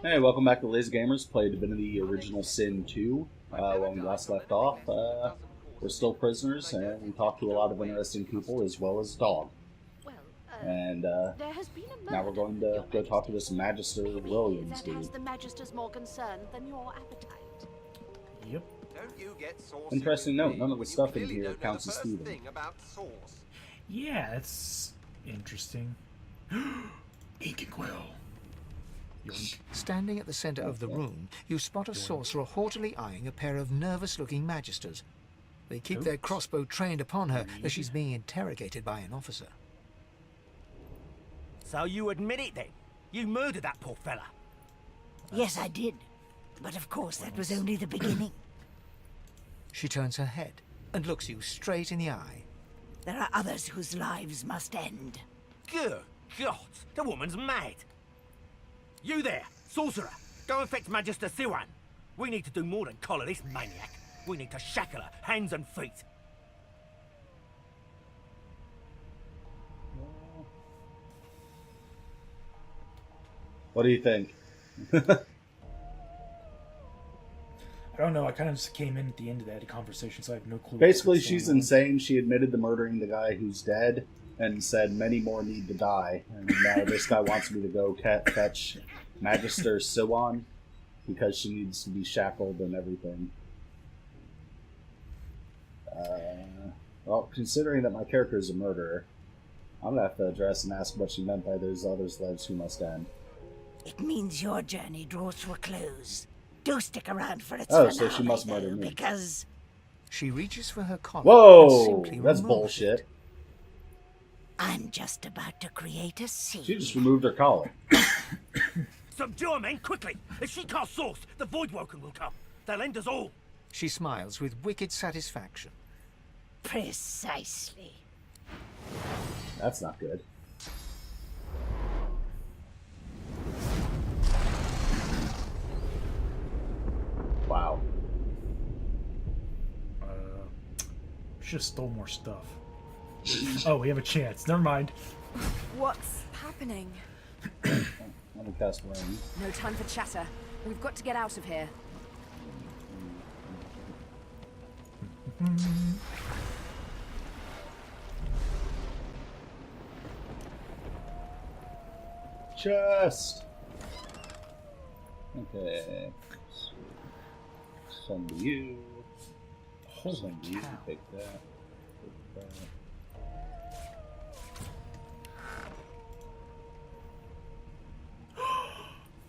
Hey, welcome back to Lazy Gamers. Play Divinity Original Sin 2. When we last left off, we're still prisoners, and we talked to a lot of interesting people, as well as a dog. And now we're going to go talk to this Magister Williams dude. Has the Magister's more concerned than your appetite? Yep. Interesting note, none of the stuff in here counts as thieving. Yeah, that's interesting. Ink and quill. Yoink. Standing at the center of the room, you spot a sorcerer haughtily eyeing a pair of nervous-looking magisters. They keep their crossbow trained upon her as she's being interrogated by an officer. So you admit it then? You murdered that poor fella? Yes, I did. But of course, that was only the beginning. She turns her head and looks you straight in the eye. There are others whose lives must end. Good God, the woman's mad. You there, sorcerer, go and fetch Magister Siwan. We need to do more than collar this maniac. We need to shackle her, hands and feet. What do you think? I don't know, I kind of just came in at the end of that conversation, so I have no clue. Basically, she's insane. She admitted to murdering the guy who's dead and said many more need to die. And now this guy wants me to go fetch Magister Siwan because she needs to be shackled and everything. Well, considering that my character is a murderer, I'm going to have to address and ask what she meant by those others' lives who must end. It means your journey draws to a close. Do stick around for its finale, so she must murder me. Because... She reaches for her collar. Whoa! That's bullshit. It. I'm just about to create a scene. She just removed her collar. Subdue her, men, quickly! If she casts source, the Voidwoken will come. They'll end us all. She smiles with wicked satisfaction. Precisely. That's not good. Wow. Should have stole more stuff. Oh, we have a chance. Never mind. What's happening? Let me cast rain. No time for chatter. We've got to get out of here. Chest. Okay. Send to you. Holy Send you. cow. Take that. Take that.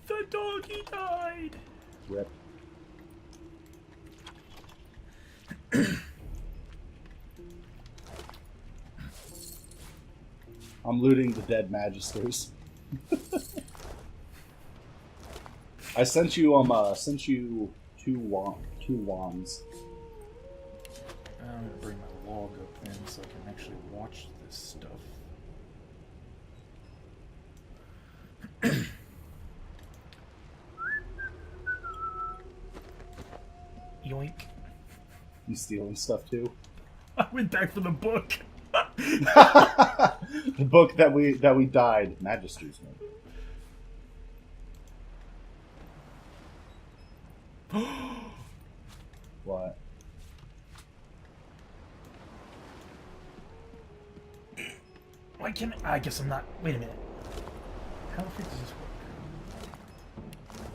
The doggy died! Rip. I'm looting the dead magisters. I sent you two wands. I'm gonna bring my log up then so I can actually watch this stuff. Yoink. You stealing stuff too? I went back for the book. The book that we died Magisters made. What? Why can't I guess I'm not. Wait a minute. How the frick does this work?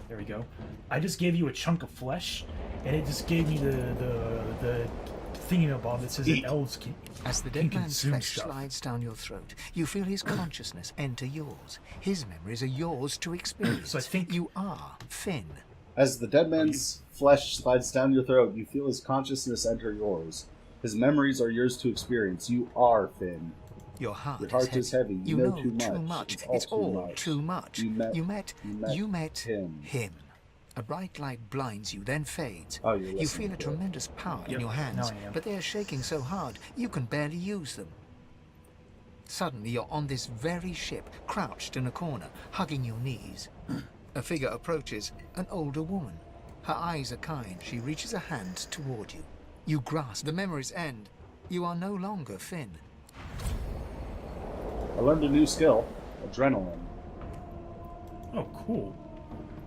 There we go. I just gave you a chunk of flesh, and it just gave me the thingamabob that says that elves can. As the dead man's flesh slides down your throat, you feel his consciousness enter yours. His memories are yours to experience. So I think you are Finn. As the dead man's flesh slides down your throat, you feel his consciousness enter yours. His memories are yours to experience. You are Finn. Your heart, is heavy. You know too much. It's all too much. You met him. A bright light blinds you, then fades. Oh, you're you feel a tremendous power in your hands, but they are shaking so hard you can barely use them. Suddenly you're on this very ship, crouched in a corner, hugging your knees. A figure approaches, an older woman. Her eyes are kind. She reaches a hand toward you. You grasp. The memories end. You are no longer Finn. I learned a new skill. Adrenaline. Oh, cool.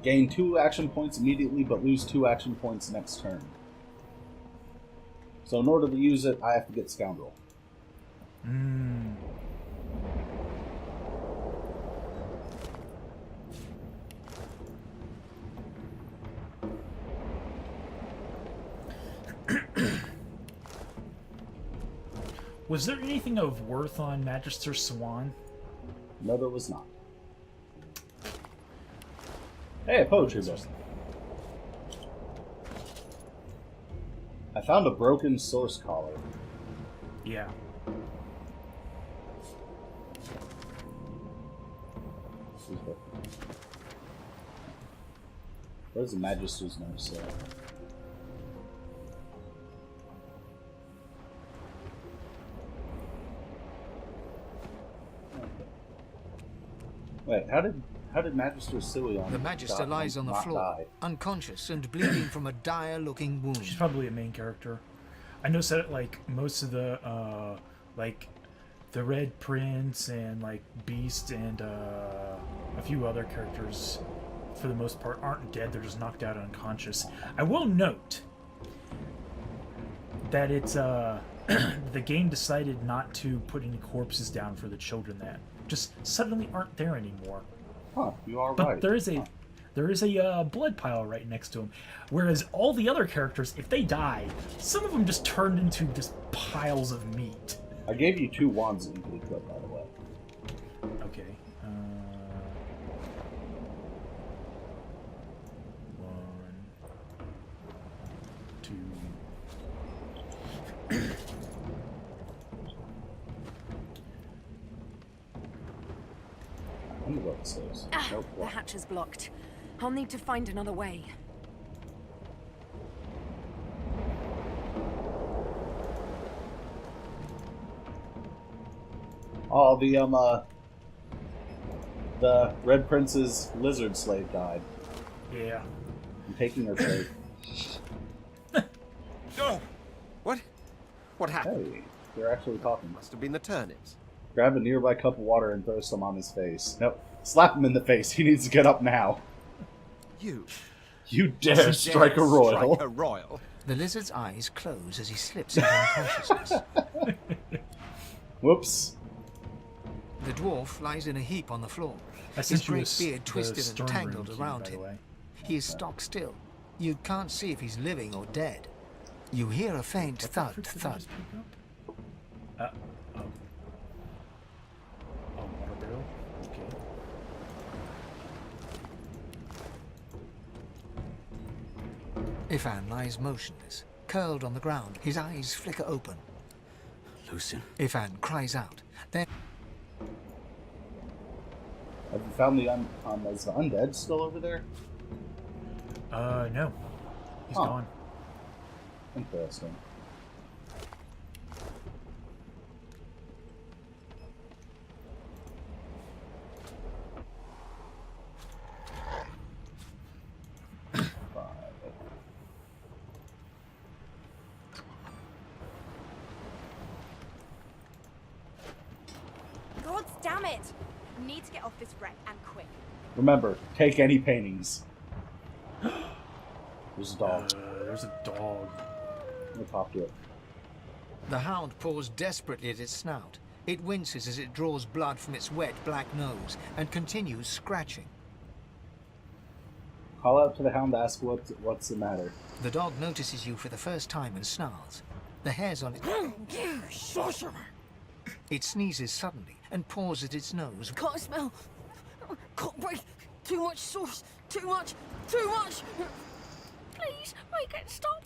Gain 2 action points immediately, but lose 2 action points next turn. So in order to use it, I have to get Scoundrel. Hmm. Was there anything of worth on Magister Swan? No, there was not. Hey, a poetry book. I found a broken source collar. Yeah. Where's the Magister's nurse? Wait, how did Magister Silion? The Magister lies on the floor, die? unconscious and bleeding from a dire-looking wound. She's probably a main character. I know that like most of the like the Red Prince and like Beast and a few other characters, for the most part, aren't dead. They're just knocked out unconscious. I will note that it's the game decided not to put any corpses down for the children that just suddenly aren't there anymore. Huh, you are But right. there is a blood pile right next to him, whereas all the other characters, if they die, some of them just turned into just piles of meat. I gave you 2 wands that you could equip, by the way. Okay. 1, 2. I'm gonna go upstairs. Nope. The hatch is blocked. I'll need to find another way. Oh, the Red Prince's lizard slave died. Yeah. I'm taking her safe. Oh! What happened? Hey, they're actually talking. Must have been the turnips. Grab a nearby cup of water and throw some on his face. Nope. Slap him in the face. He needs to get up now. You You dare strike a royal. Strike a royal. The lizard's eyes close as he slips into unconsciousness. Whoops. The dwarf lies in a heap on the floor, I his sent you great the beard twisted and Stormroom tangled key, around by the him. way. He is stock still. You can't see if he's living or dead. You hear a faint thud, What did I thud. just pick up? Oh, water barrel. Okay. Ifan lies motionless, curled on the ground. His eyes flicker open. Lucian. Ifan cries out. Then Have you found the is the undead still over there? No. He's Huh. gone. Interesting. God damn it! Need to get off this wreck and quick. Remember, take any paintings. There's a dog. There's a dog. Let me talk to it. the hound paws desperately at its snout. It winces as it draws blood from its wet black nose and continues scratching. Call out to the hound, ask what's the matter. The dog notices you for the first time and snarls. The hairs on its... Sorcerer! It sneezes suddenly and paws at its nose. Can't smell. Can't breathe. Too much sauce. Too much. Too much. Please, make it stop.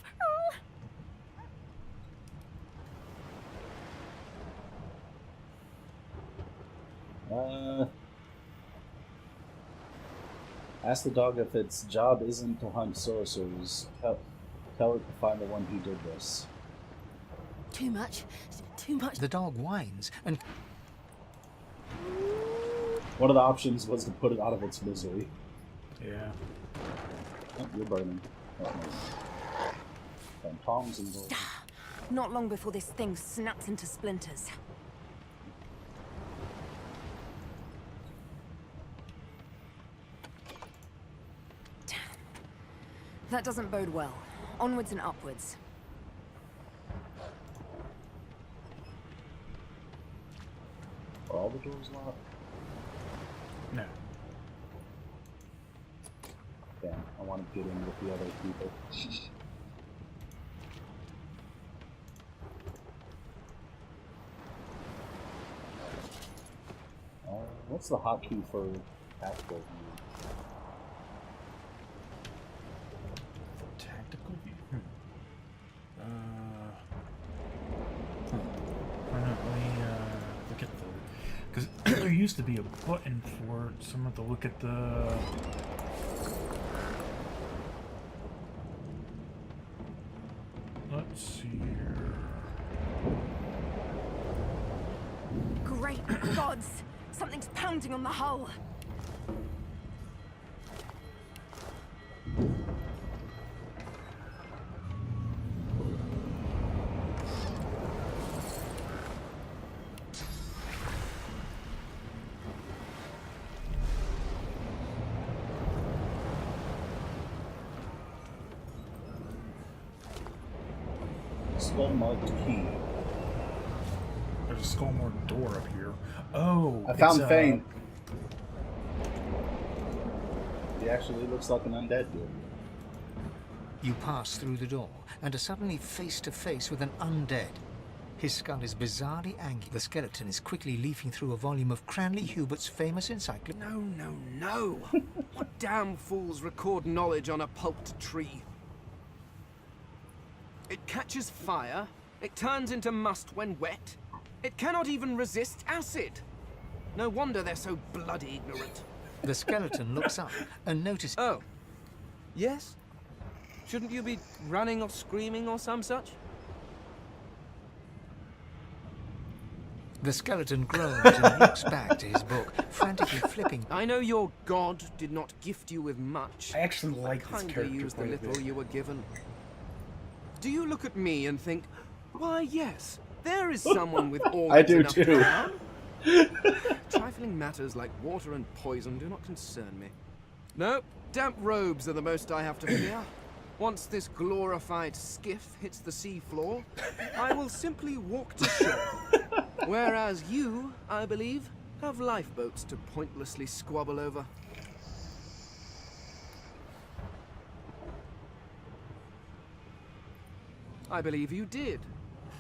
Ask the dog if its job isn't to hunt sorcerers. Tell it to find the one who did this. Too much. Too much. The dog whines and... One of the options was to put it out of its misery. Yeah. Oh, you're burning. Oh, no. And tongs and gold. Not long before this thing snaps into splinters. That doesn't bode well. Onwards and upwards. Are all the doors locked? No. Damn, I want to get in with the other people. What's the hotkey for tactical view? Tactical view? Why not? Let me look at the... Because there used to be a button for someone to look at the... Let's see here... Great gods! Something's pounding on the hull. Skull-marked key. There's a skull-marked door up here. Oh, I found Fane. He actually looks like an undead dude. You pass through the door and are suddenly face to face with an undead. His skull is bizarrely angular. The skeleton is quickly leafing through a volume of Cranley Hubert's famous encyclopedia. No, no, no. What damn fools record knowledge on a pulped tree? It catches fire. It turns into must when wet. It cannot even resist acid. No wonder they're so bloody ignorant. The skeleton looks up and notices... Oh. Yes? Shouldn't you be running or screaming or some such? The skeleton groans and looks back to his book, frantically flipping. I know your god did not gift you with much. I actually like this Kindly character use the quite a little bit. you were given. Do you look at me and think, why yes, there is someone with organs I do enough to too. drown? Trifling matters like water and poison do not concern me. Nope, damp robes are the most I have to fear. Once this glorified skiff hits the sea floor, I will simply walk to shore. Whereas you, I believe, have lifeboats to pointlessly squabble over. I believe you did.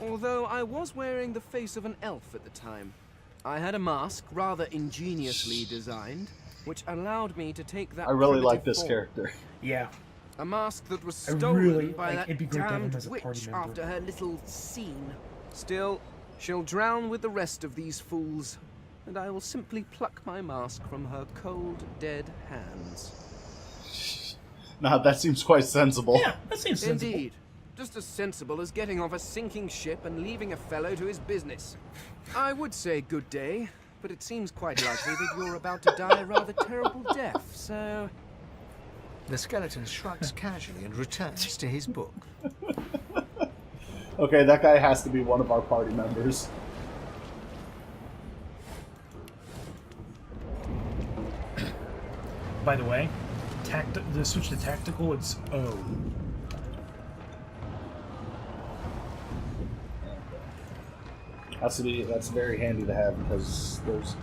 Although I was wearing the face of an elf at the time. I had a mask, rather ingeniously designed, which allowed me to take that I really like primitive this form. character. Yeah. A mask that was I stolen really, by like, that it'd be great to have him damned as a party witch member. after her little scene. Still, she'll drown with the rest of these fools, and I will simply pluck my mask from her cold, dead hands. Nah, that seems quite sensible. Yeah, that seems sensible. Indeed. Just as sensible as getting off a sinking ship and leaving a fellow to his business. I would say good day, but it seems quite likely that you're about to die a rather terrible death, so... The skeleton shrugs casually and returns to his book. Okay, that guy has to be one of our party members. By the way, the switch to tactical, it's O. That's very handy to have because there's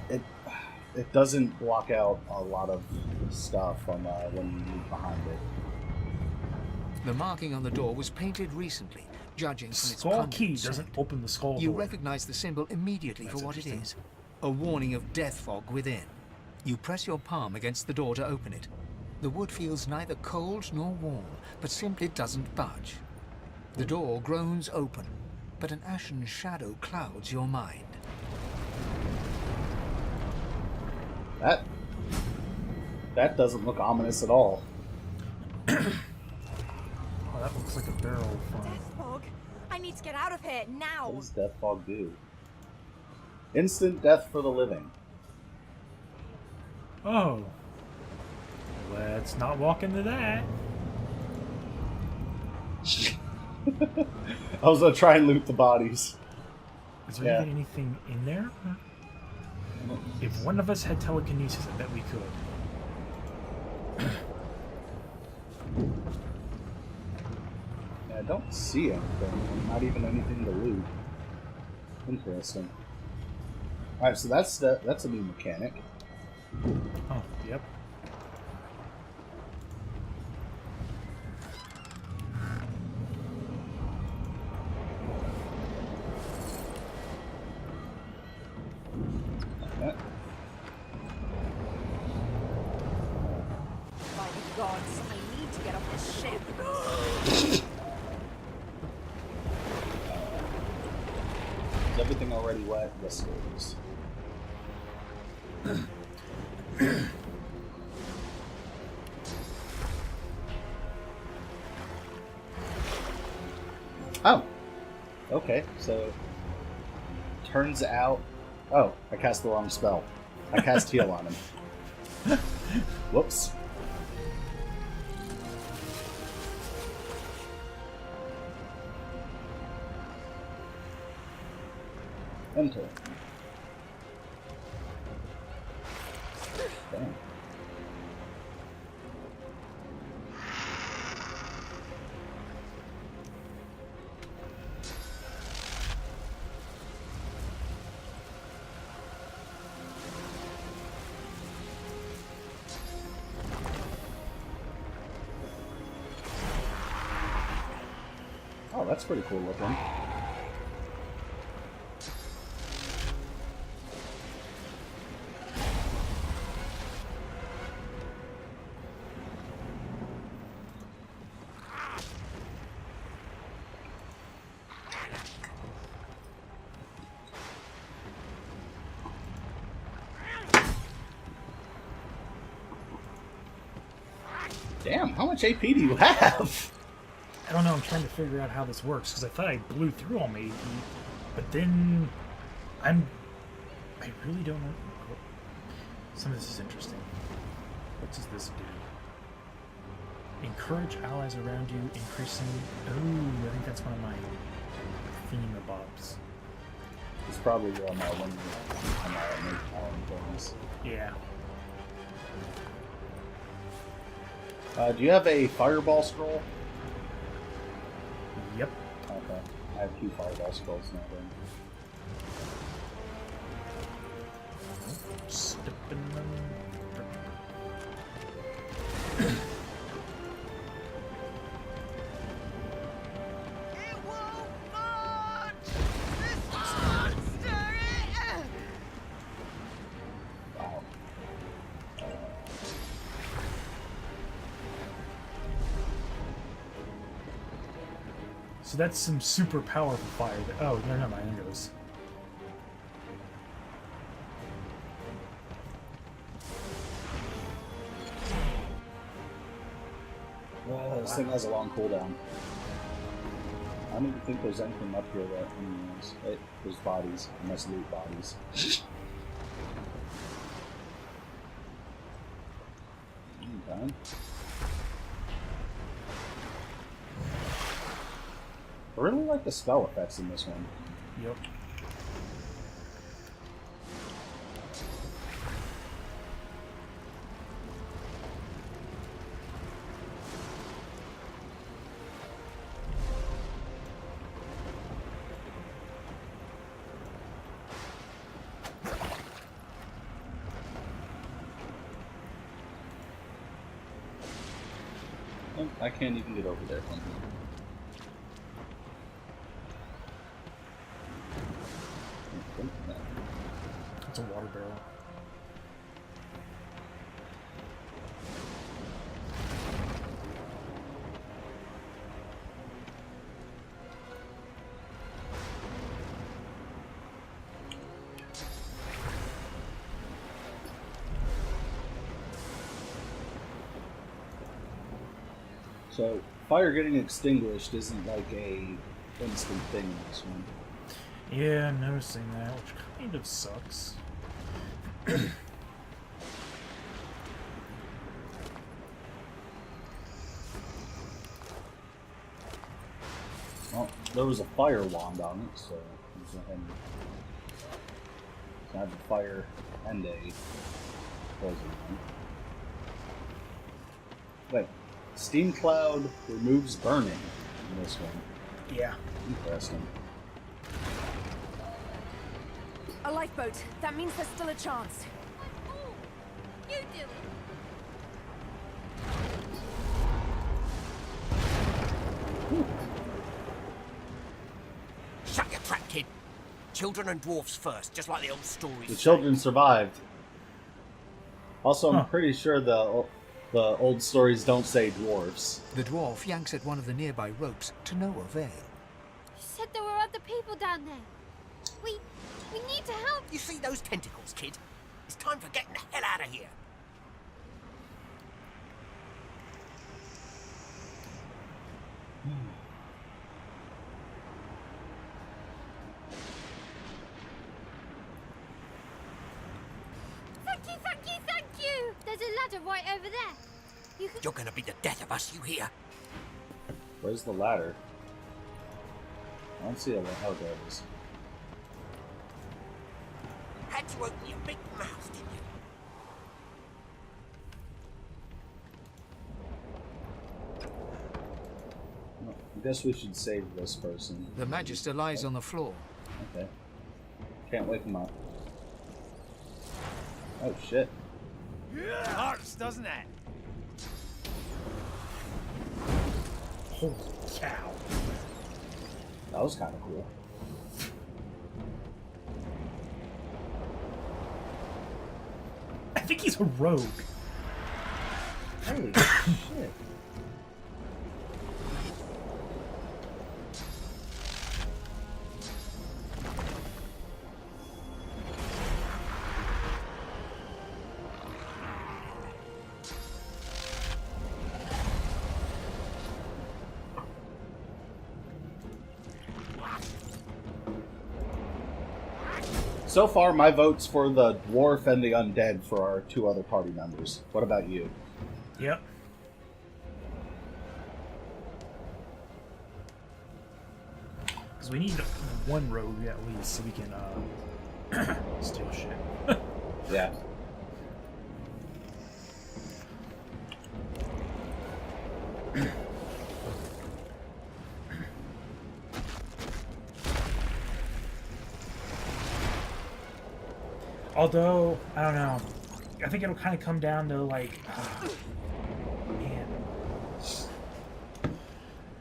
it doesn't block out a lot of stuff from when you leave behind it. The marking on the door was painted recently, judging from its Skull key pungent doesn't scent. open the skull You door. recognize the symbol immediately That's for what it interesting. is. A warning of death fog within. You press your palm against the door to open it. The wood feels neither cold nor warm, but simply doesn't budge. The door groans open, but an ashen shadow clouds your mind. That doesn't look ominous at all. Oh, that looks like a barrel of fun. Death fog. I need to get out of here now. What does death fog do? Instant death for the living. Oh. Let's not walk into that. I was gonna try and loot the bodies. Is there Yeah. even anything in there? If one of us had telekinesis, I bet we could. I don't see anything, not even anything to loot. Interesting. Alright, so that's a new mechanic. Oh, yep. Yeah. By the gods, I need to get off this ship. Is everything already wet? Yes, it is. Oh. Okay, so turns out... Oh, I cast the wrong spell. I cast heal on him. Whoops. Enter. Damn. Oh, that's pretty cool looking. Damn, how much AP do you have? I don't know, I'm trying to figure out how this works, because I thought I blew through all my AP, but then I really don't know. Some of this is interesting. What does this do? Encourage allies around you, increasing... Ooh, I think that's one of my thingamabobs. It's probably on my one on my things. Yeah. Do you have a fireball scroll? Yep. Okay. I have 2 fireball scrolls now then. Stepping them. Wow. So that's some super powerful fire. Oh, no, never mind. There it goes. This thing has a long cooldown. I don't even think there's anything up here that anyways. There's bodies. I must loot bodies. Okay. I really like the spell effects in this one. Yep. I can't even get over there from here. It's a water barrel. So, fire getting extinguished isn't like a instant thing in this one. Yeah, I'm noticing that, which kind of sucks. Well, there was a fire wand on it, so I have a fire and a poison one. Wait, Steam cloud removes burning in this one. Yeah. Interesting. A lifeboat. That means there's still a chance. You do it. Shut your trap, kid. Children and dwarfs first, just like the old stories. The children survived. Also, I'm Huh. pretty sure the old stories don't say dwarves. The dwarf yanks at one of the nearby ropes to no avail. You said there were other people down there. We need to help. You see those tentacles, kid? It's time for getting the hell out of here. Thank you, thank you, thank you. There's a ladder right over there. You can... You're gonna be the death of us, you hear? Where's the ladder? I don't see a ladder. Oh, there it is. Had to open your big mouth, didn't you? Well, I guess we should save this person. The Magister lies on the floor. Okay. Can't wake him up. Oh, shit. Hurts, doesn't it? Holy cow. That was kind of cool. I think he's a rogue. Holy shit. So far, my vote's for the dwarf and the undead for our two other party members. What about you? Yep. Because we need one rogue at least so we can steal shit. Yeah. Although, I don't know. I think it'll kind of come down to, like... man.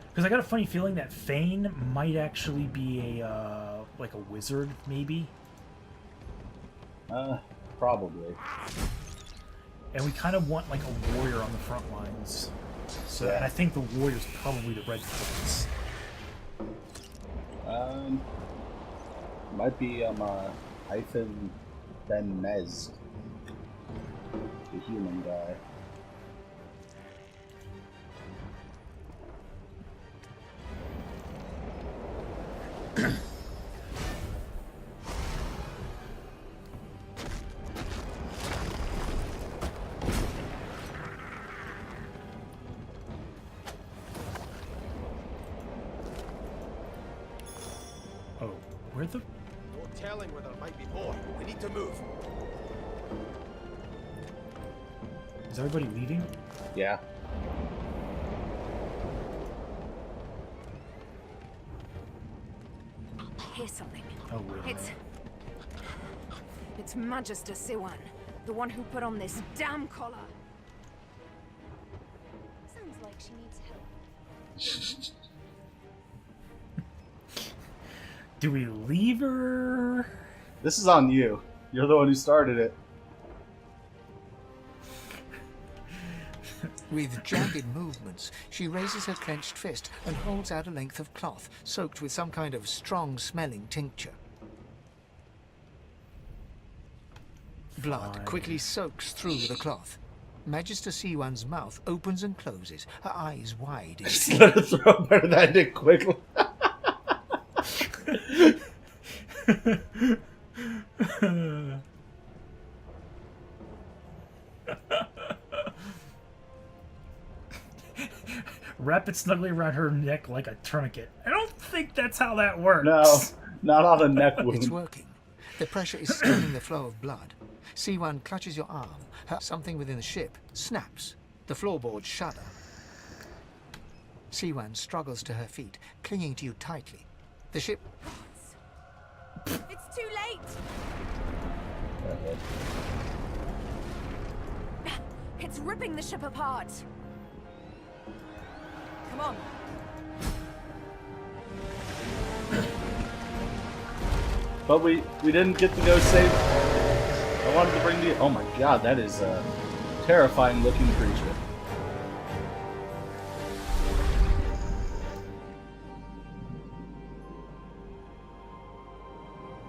Because I got a funny feeling that Thane might actually be a, like a wizard, maybe. Probably. And we kind of want, like, a warrior on the front lines. So, Yeah. and I think the warrior's probably the red coats. Might be, Hyphen Ben Mez. The human guy. Oh, where the... No telling where there might be more. We need to move. Is everybody leaving? Yeah. Here's something. Oh, wait. It's Magister Siwan, the one who put on this damn collar. Sounds like she needs help. Do we leave her? This is on you. You're the one who started it. With jagged movements, she raises her clenched fist and holds out a length of cloth soaked with some kind of strong-smelling tincture. Blood Fine. quickly soaks through the cloth. Magister Siwan's mouth opens and closes, her eyes wide. Just let it throw better than I did quickly. Wrap it snugly around her neck like a tourniquet. I don't think that's how that works. No, not on a neck wound. It's working. The pressure is stemming the flow of blood. Siwan clutches your arm. Something within the ship snaps. The floorboards shudder. Siwan struggles to her feet, clinging to you tightly. The ship... It's too late! It's ripping the ship apart! Come on. But we didn't get to go save... I wanted to bring the... Oh my god, that is a terrifying looking creature.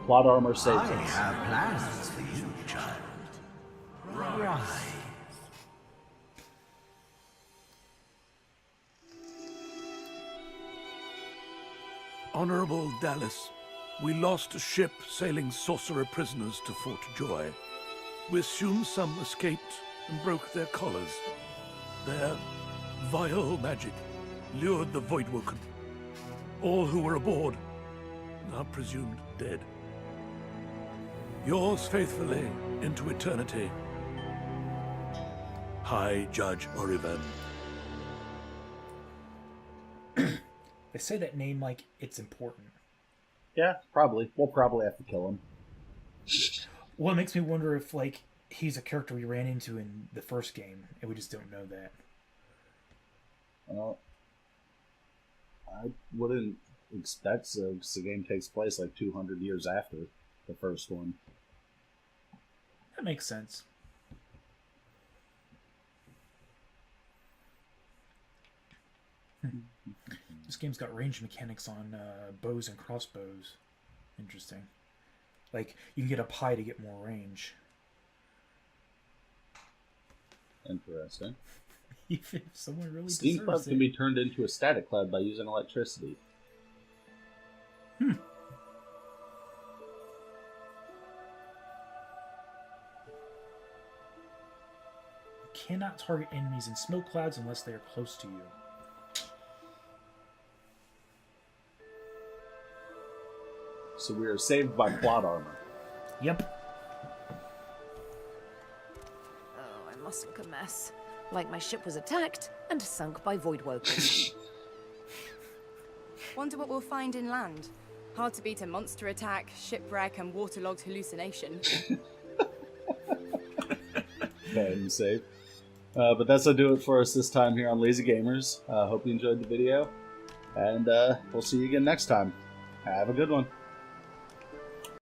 Plot armor saved us. I have plans for you, child. Rise. Honorable Dallas, we lost a ship sailing sorcerer prisoners to Fort Joy. We assume some escaped and broke their collars. Their vile magic lured the Voidwoken. All who were aboard are presumed dead. Yours faithfully into eternity, High Judge Oriven. They say that name like it's important. Yeah, probably. We'll probably have to kill him. Well, it makes me wonder if, like, he's a character we ran into in the first game, and we just don't know that. Well, I wouldn't expect so, because the game takes place like 200 years after the first one. That makes sense. This game's got range mechanics on bows and crossbows. Interesting. Like, you can get up high to get more range. Interesting. Even if someone really Steam deserves can be turned into a static cloud by using electricity. Cannot target enemies in smoke clouds unless they are close to you. So we are saved by plot armor. Yep. Oh, I must look a mess. Like my ship was attacked and sunk by Voidwoken. Wonder what we'll find inland. Hard to beat a monster attack, shipwreck, and waterlogged hallucination. And safe. But that's going to do it for us this time here on Lazy Gamers. Hope you enjoyed the video. And we'll see you again next time. Have a good one.